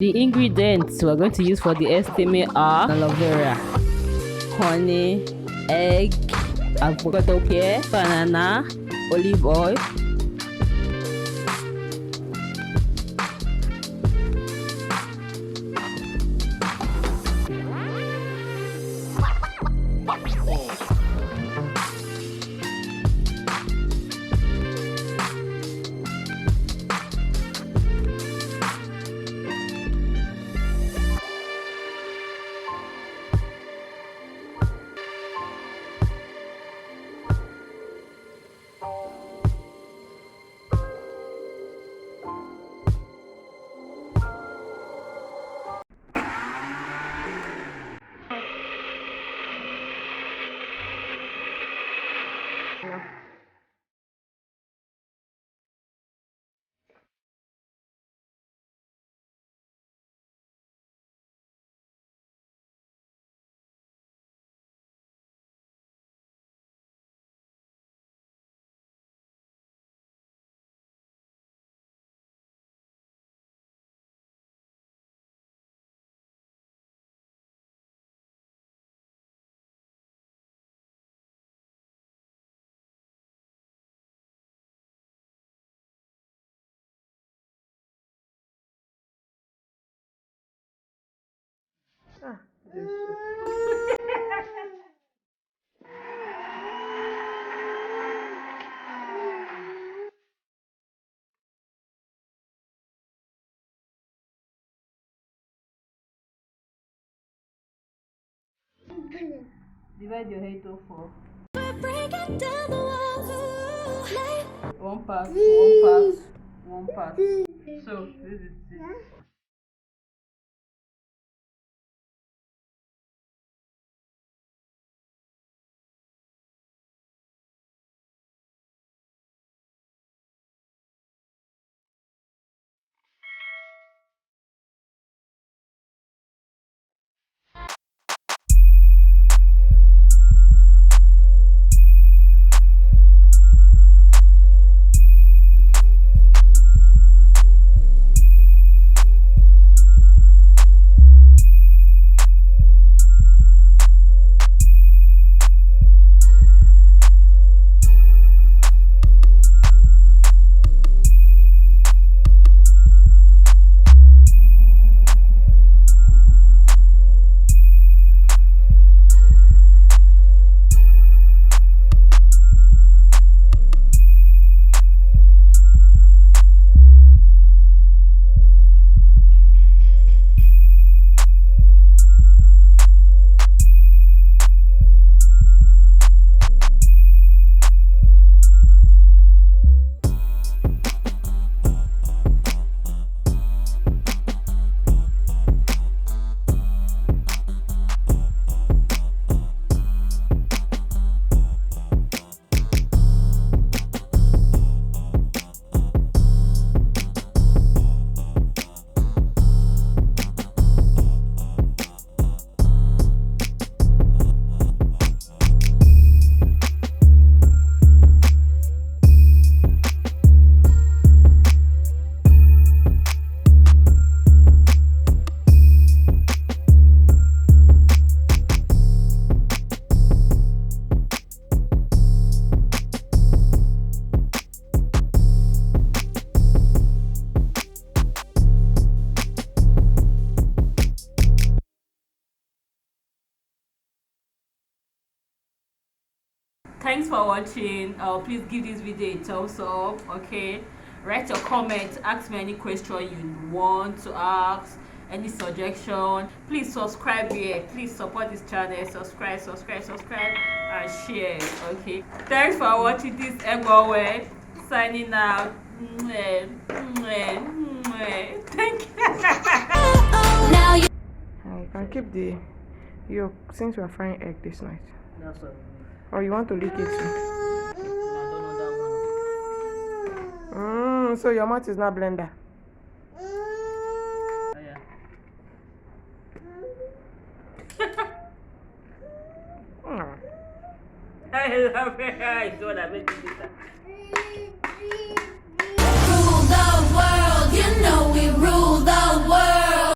The ingredients we're going to use for the estimate are aloe vera, honey, egg, avocado pear, banana, olive oil, divide your hair to 4. One part, one part, one part. So this is it. Thanks for watching. Please give this video a thumbs up. Okay, write your comment, ask me any question you want to ask, any suggestion. Please subscribe here. Please support this channel. Subscribe, and share. Okay, thanks for watching this Onweh signing out. Thank you. Now you can keep the yolk since we are frying egg this night. That's all. Or you want to lick it too? I don't know that one. So your mouth is not blender. Oh, yeah. I love it. I don't have it.